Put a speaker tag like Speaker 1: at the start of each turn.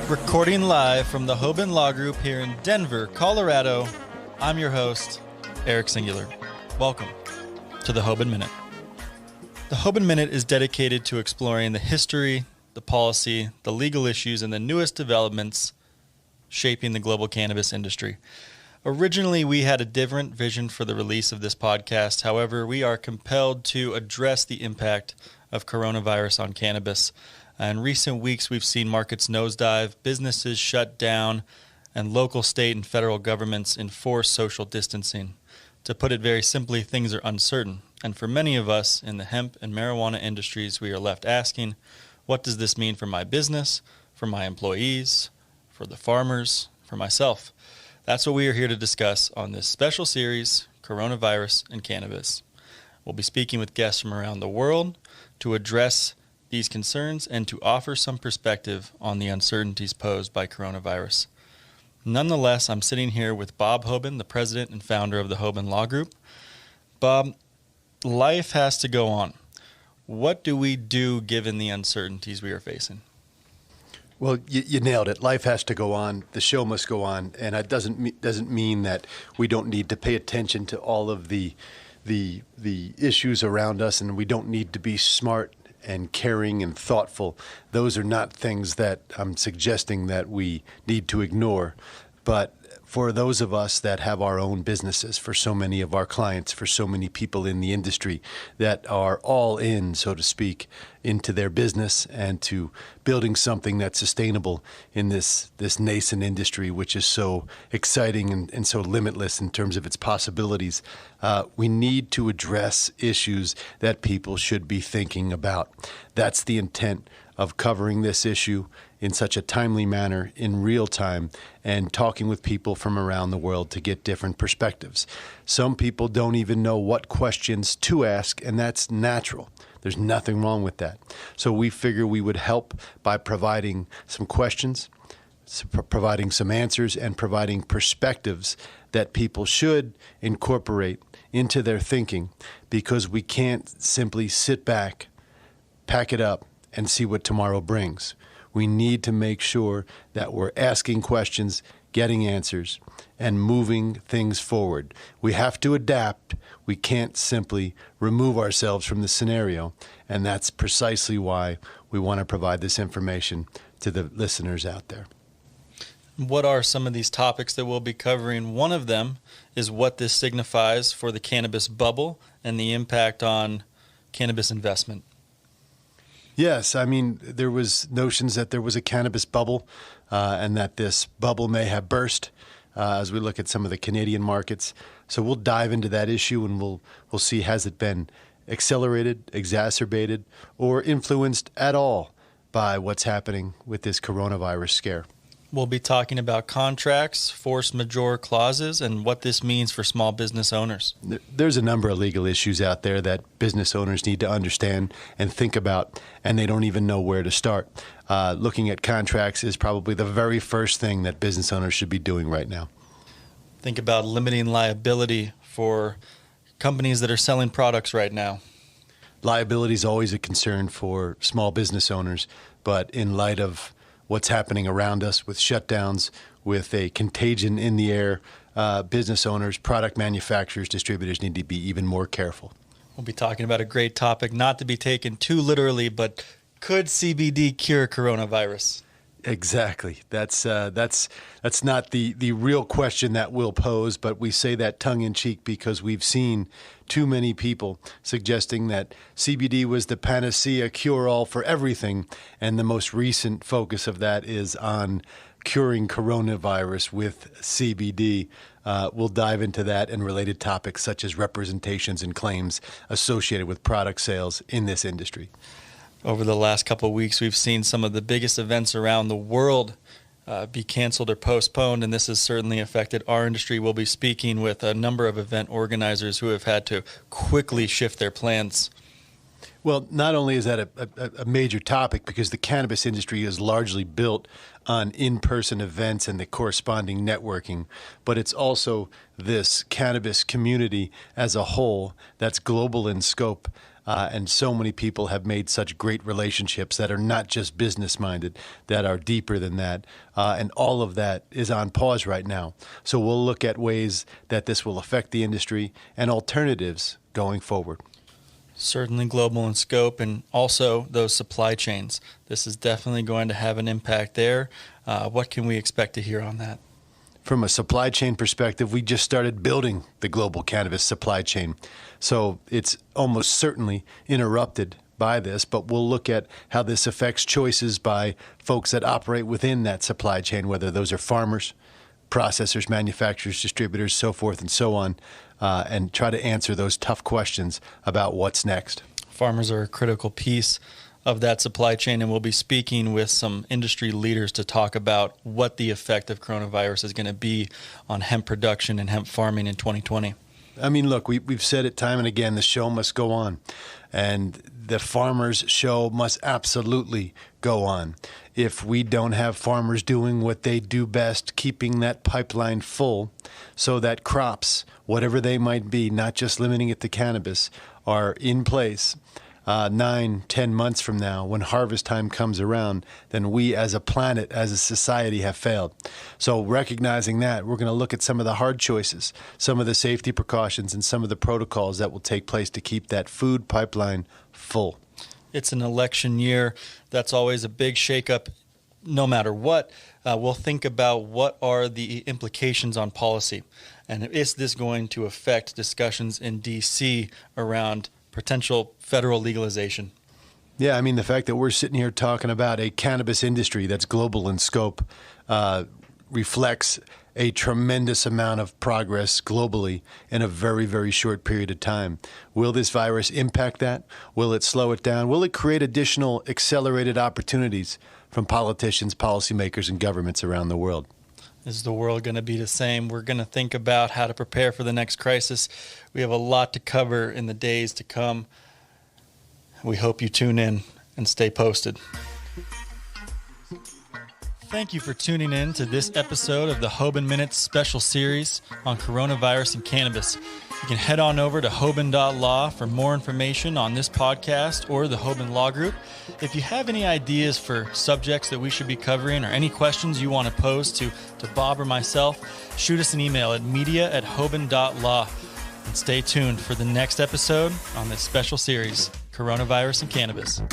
Speaker 1: Recording live from the Hoban Law Group here in Denver, Colorado, I'm your host, Eric Singular. Welcome to the Hoban Minute. The Hoban Minute is dedicated to exploring the history, the policy, the legal issues, and the newest developments shaping the global cannabis industry. Originally, we had a different vision for the release of this podcast. However, we are compelled to address the impact of coronavirus on cannabis. In recent weeks, we've seen markets nosedive, businesses shut down, and local, state, and federal governments enforce social distancing. To put it very simply, things are uncertain. And for many of us in the hemp and marijuana industries, we are left asking, what does this mean for my business, for my employees, for the farmers, for myself? That's what we are here to discuss on this special series, Coronavirus and Cannabis. We'll be speaking with guests from around the world to address these concerns and to offer some perspective on the uncertainties posed by coronavirus. Nonetheless, I'm sitting here with Bob Hoban, the president and founder of the Hoban Law Group. Bob, life has to go on. What do we do given the uncertainties we are facing?
Speaker 2: Well, you nailed it. Life has to go on. The show must go on, and it doesn't mean that we don't need to pay attention to all of the issues around us, and we don't need to be smart and caring and thoughtful. Those are not things that I'm suggesting that we need to ignore. But for those of us that have our own businesses, for so many of our clients, for so many people in the industry that are all in, so to speak, into their business and to building something that's sustainable in this nascent industry, which is so exciting and so limitless in terms of its possibilities, we need to address issues that people should be thinking about. That's the intent of covering this issue in such a timely manner in real time and talking with people from around the world to get different perspectives. Some people don't even know what questions to ask, and that's natural. There's nothing wrong with that. So we figure we would help by providing some questions, providing some answers, and providing perspectives that people should incorporate into their thinking, because we can't simply sit back, pack it up, and see what tomorrow brings. We need to make sure that we're asking questions, getting answers, and moving things forward. We have to adapt. We can't simply remove ourselves from the scenario, and that's precisely why we want to provide this information to the listeners out there.
Speaker 1: What are some of these topics that we'll be covering? One of them is what this signifies for the cannabis bubble and the impact on cannabis investment.
Speaker 2: Yes, I mean, there was notions that there was a cannabis bubble and that this bubble may have burst as we look at some of the Canadian markets. So we'll dive into that issue and we'll see, has it been accelerated, exacerbated, or influenced at all by what's happening with this coronavirus scare.
Speaker 1: We'll be talking about contracts, force majeure clauses, and what this means for small business owners.
Speaker 2: There's a number of legal issues out there that business owners need to understand and think about, and they don't even know where to start. Looking at contracts is probably the very first thing that business owners should be doing right now.
Speaker 1: Think about limiting liability for companies that are selling products right now.
Speaker 2: Liability is always a concern for small business owners, but in light of what's happening around us with shutdowns, with a contagion in the air, business owners, product manufacturers, distributors need to be even more careful.
Speaker 1: We'll be talking about a great topic, not to be taken too literally, but could CBD cure coronavirus?
Speaker 2: Exactly. That's not the real question that we'll pose, but we say that tongue-in-cheek because we've seen too many people suggesting that CBD was the panacea cure-all for everything, and the most recent focus of that is on curing coronavirus with CBD. We'll dive into that and related topics such as representations and claims associated with product sales in this industry.
Speaker 1: Over the last couple of weeks, we've seen some of the biggest events around the world be canceled or postponed, and this has certainly affected our industry. We'll be speaking with a number of event organizers who have had to quickly shift their plans.
Speaker 2: Well, not only is that a major topic because the cannabis industry is largely built on in-person events and the corresponding networking, but it's also this cannabis community as a whole that's global in scope. And so many people have made such great relationships that are not just business-minded, that are deeper than that. And all of that is on pause right now. So we'll look at ways that this will affect the industry and alternatives going forward.
Speaker 1: Certainly global in scope, and also those supply chains. This is definitely going to have an impact there. What can we expect to hear on that?
Speaker 2: From a supply chain perspective, we just started building the global cannabis supply chain. So it's almost certainly interrupted by this, but we'll look at how this affects choices by folks that operate within that supply chain, whether those are farmers, processors, manufacturers, distributors, so forth and so on, and try to answer those tough questions about what's next.
Speaker 1: Farmers are a critical piece of that supply chain, and we'll be speaking with some industry leaders to talk about what the effect of coronavirus is going to be on hemp production and hemp farming in 2020.
Speaker 2: I mean, look, we've said it time and again, the show must go on. And the farmers' show must absolutely go on. If we don't have farmers doing what they do best, keeping that pipeline full so that crops, whatever they might be, not just limiting it to cannabis, are in place 9-10 months from now, when harvest time comes around, then we as a planet, as a society, have failed. So recognizing that, we're going to look at some of the hard choices, some of the safety precautions, and some of the protocols that will take place to keep that food pipeline full.
Speaker 1: It's an election year. That's always a big shakeup. No matter what, we'll think about what are the implications on policy, and is this going to affect discussions in D.C. around potential federal legalization?
Speaker 2: Yeah, I mean, the fact that we're sitting here talking about a cannabis industry that's global in scope reflects a tremendous amount of progress globally in a very, very short period of time. Will this virus impact that? Will it slow it down? Will it create additional accelerated opportunities from politicians, policymakers, and governments around the world?
Speaker 1: Is the world going to be the same? We're going to think about how to prepare for the next crisis. We have a lot to cover in the days to come. We hope you tune in and stay posted. Thank you for tuning in to this episode of the Hoban Minute special series on coronavirus and cannabis. You can head on over to Hoban.law for more information on this podcast or the Hoban Law Group. If you have any ideas for subjects that we should be covering or any questions you want to pose to Bob or myself, shoot us an email at media@Hoban.law. And stay tuned for the next episode on this special series, Coronavirus and Cannabis.